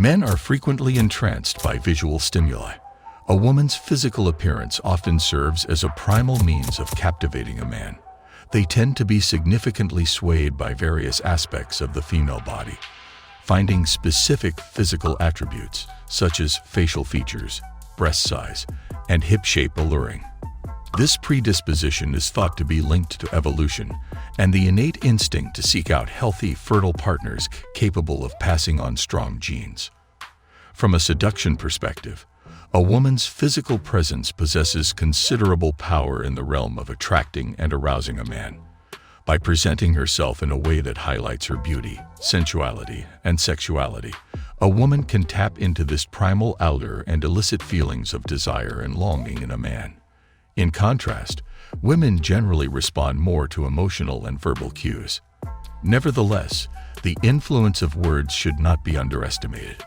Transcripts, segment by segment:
Men are frequently entranced by visual stimuli. A woman's physical appearance often serves as a primal means of captivating a man. They tend to be significantly swayed by various aspects of the female body, finding specific physical attributes, such as facial features, breast size, and hip shape alluring. This predisposition is thought to be linked to evolution and the innate instinct to seek out healthy, fertile partners capable of passing on strong genes. From a seduction perspective, a woman's physical presence possesses considerable power in the realm of attracting and arousing a man. By presenting herself in a way that highlights her beauty, sensuality, and sexuality, a woman can tap into this primal allure and elicit feelings of desire and longing in a man. In contrast, women generally respond more to emotional and verbal cues. Nevertheless, the influence of words should not be underestimated.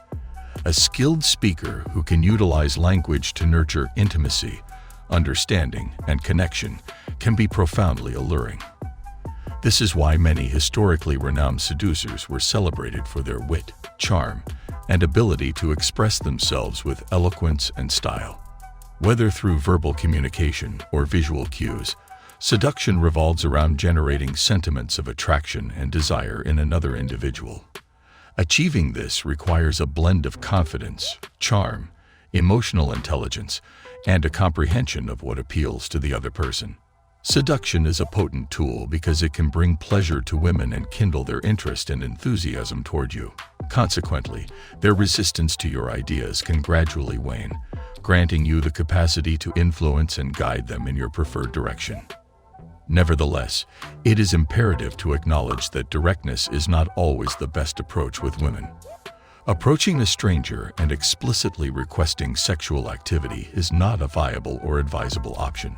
A skilled speaker who can utilize language to nurture intimacy, understanding, and connection can be profoundly alluring. This is why many historically renowned seducers were celebrated for their wit, charm, and ability to express themselves with eloquence and style. Whether through verbal communication or visual cues, seduction revolves around generating sentiments of attraction and desire in another individual. Achieving this requires a blend of confidence, charm, emotional intelligence, and a comprehension of what appeals to the other person. Seduction is a potent tool because it can bring pleasure to women and kindle their interest and enthusiasm toward you. Consequently, their resistance to your ideas can gradually wane, granting you the capacity to influence and guide them in your preferred direction. Nevertheless, it is imperative to acknowledge that directness is not always the best approach with women. Approaching a stranger and explicitly requesting sexual activity is not a viable or advisable option,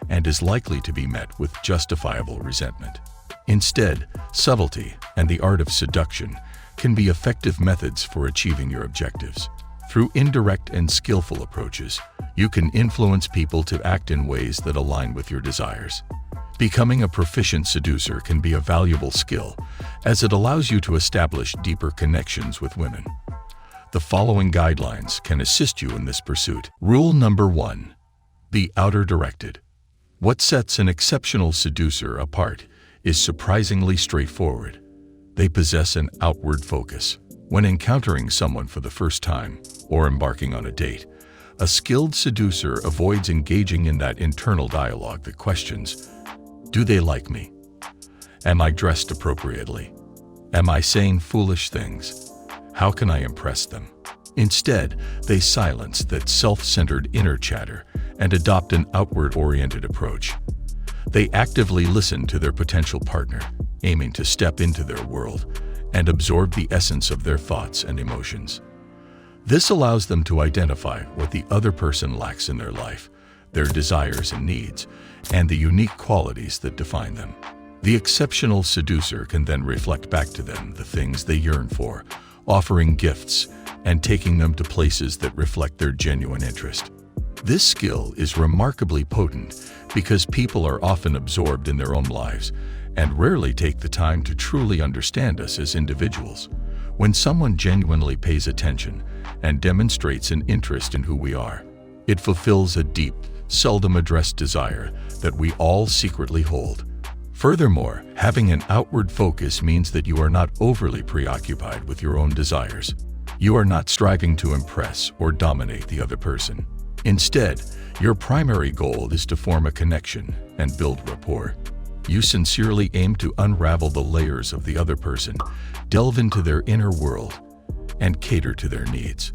and is likely to be met with justifiable resentment. Instead, subtlety and the art of seduction can be effective methods for achieving your objectives. Through indirect and skillful approaches, you can influence people to act in ways that align with your desires. Becoming a proficient seducer can be a valuable skill, as it allows you to establish deeper connections with women. The following guidelines can assist you in this pursuit. Rule number 1. Be outer directed. What sets an exceptional seducer apart is surprisingly straightforward. They possess an outward focus. When encountering someone for the first time or embarking on a date, a skilled seducer avoids engaging in that internal dialogue that questions, do they like me? Am I dressed appropriately? Am I saying foolish things? How can I impress them? Instead, they silence that self-centered inner chatter and adopt an outward-oriented approach. They actively listen to their potential partner, aiming to step into their world and absorb the essence of their thoughts and emotions. This allows them to identify what the other person lacks in their life, their desires and needs, and the unique qualities that define them. The exceptional seducer can then reflect back to them the things they yearn for, offering gifts and taking them to places that reflect their genuine interest. This skill is remarkably potent because people are often absorbed in their own lives and rarely take the time to truly understand us as individuals. When someone genuinely pays attention and demonstrates an interest in who we are, it fulfills a deep, seldom addressed desire that we all secretly hold. Furthermore, having an outward focus means that you are not overly preoccupied with your own desires. You are not striving to impress or dominate the other person. Instead, your primary goal is to form a connection and build rapport. You sincerely aim to unravel the layers of the other person, delve into their inner world, and cater to their needs.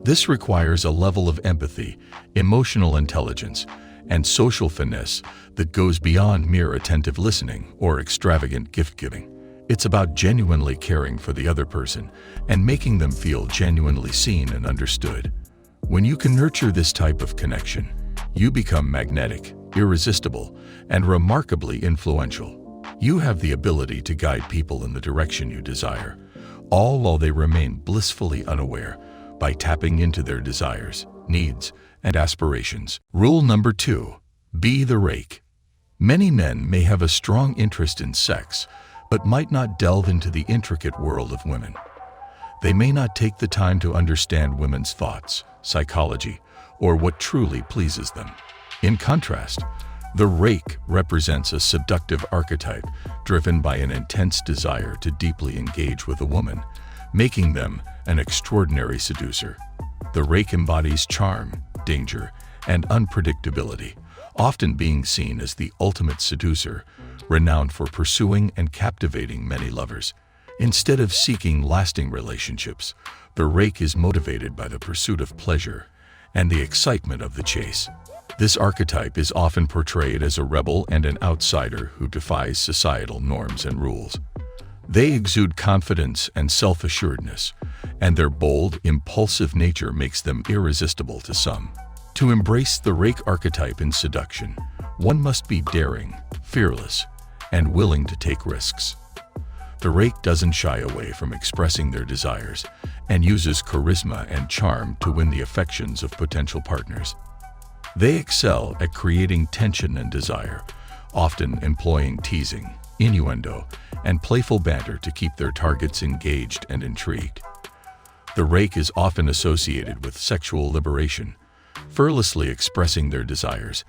This requires a level of empathy, emotional intelligence, and social finesse that goes beyond mere attentive listening or extravagant gift-giving. It's about genuinely caring for the other person and making them feel genuinely seen and understood. When you can nurture this type of connection, you become magnetic, irresistible, and remarkably influential. You have the ability to guide people in the direction you desire, all while they remain blissfully unaware, by tapping into their desires, needs, and aspirations. Rule number 2. Be the rake. Many men may have a strong interest in sex, but might not delve into the intricate world of women. They may not take the time to understand women's thoughts, psychology, or what truly pleases them. In contrast, the Rake represents a seductive archetype driven by an intense desire to deeply engage with a woman, making them an extraordinary seducer. The Rake embodies charm, danger, and unpredictability, often being seen as the ultimate seducer, renowned for pursuing and captivating many lovers. Instead of seeking lasting relationships, the Rake is motivated by the pursuit of pleasure and the excitement of the chase. This archetype is often portrayed as a rebel and an outsider who defies societal norms and rules. They exude confidence and self-assuredness, and their bold, impulsive nature makes them irresistible to some. To embrace the Rake archetype in seduction, one must be daring, fearless, and willing to take risks. The Rake doesn't shy away from expressing their desires and uses charisma and charm to win the affections of potential partners. They excel at creating tension and desire, often employing teasing, innuendo, and playful banter to keep their targets engaged and intrigued. The Rake is often associated with sexual liberation, fearlessly expressing their desires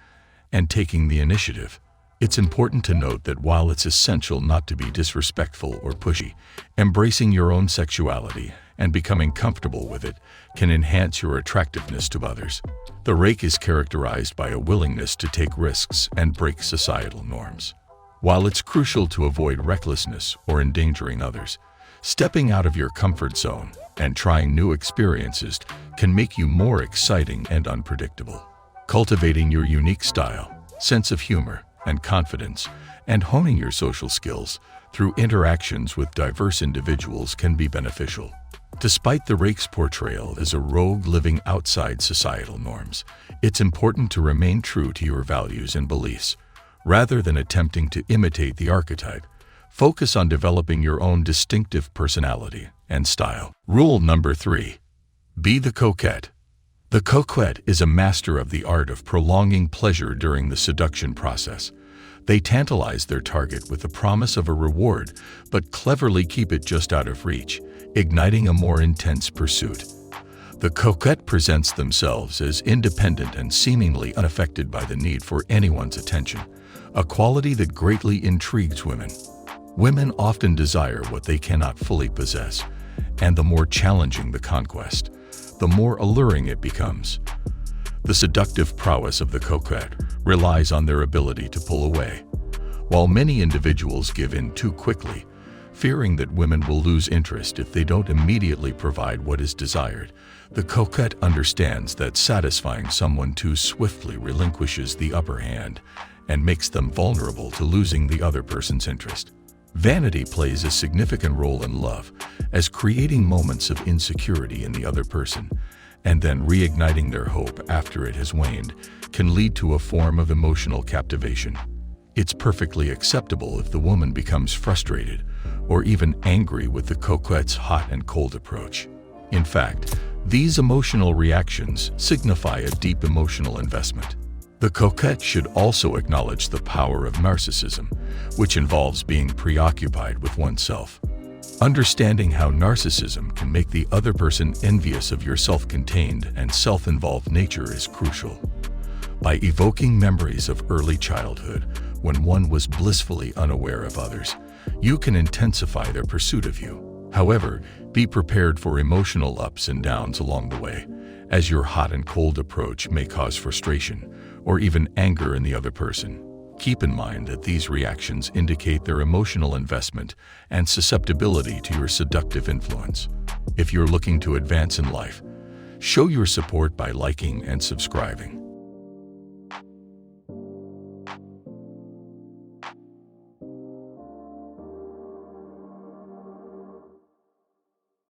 and taking the initiative. It's important to note that while it's essential not to be disrespectful or pushy, embracing your own sexuality and becoming comfortable with it can enhance your attractiveness to others. The Rake is characterized by a willingness to take risks and break societal norms. While it's crucial to avoid recklessness or endangering others, stepping out of your comfort zone and trying new experiences can make you more exciting and unpredictable. Cultivating your unique style, sense of humor, and confidence, and honing your social skills through interactions with diverse individuals can be beneficial. Despite the Rake's portrayal as a rogue living outside societal norms, it's important to remain true to your values and beliefs. Rather than attempting to imitate the archetype, focus on developing your own distinctive personality and style. Rule number 3. Be the coquette. The coquette is a master of the art of prolonging pleasure during the seduction process. They tantalize their target with the promise of a reward, but cleverly keep it just out of reach, igniting a more intense pursuit. The coquette presents themselves as independent and seemingly unaffected by the need for anyone's attention, a quality that greatly intrigues women. Women often desire what they cannot fully possess, and the more challenging the conquest, the more alluring it becomes. The seductive prowess of the coquette relies on their ability to pull away. While many individuals give in too quickly, fearing that women will lose interest if they don't immediately provide what is desired, the coquette understands that satisfying someone too swiftly relinquishes the upper hand and makes them vulnerable to losing the other person's interest. Vanity plays a significant role in love, as creating moments of insecurity in the other person and then reigniting their hope after it has waned can lead to a form of emotional captivation. It's perfectly acceptable if the woman becomes frustrated or even angry with the coquette's hot and cold approach. In fact, these emotional reactions signify a deep emotional investment. The coquette should also acknowledge the power of narcissism, which involves being preoccupied with oneself. Understanding how narcissism can make the other person envious of your self-contained and self-involved nature is crucial. By evoking memories of early childhood, when one was blissfully unaware of others, you can intensify their pursuit of you. However, be prepared for emotional ups and downs along the way, as your hot and cold approach may cause frustration or even anger in the other person. Keep in mind that these reactions indicate their emotional investment and susceptibility to your seductive influence. If you're looking to advance in life, show your support by liking and subscribing.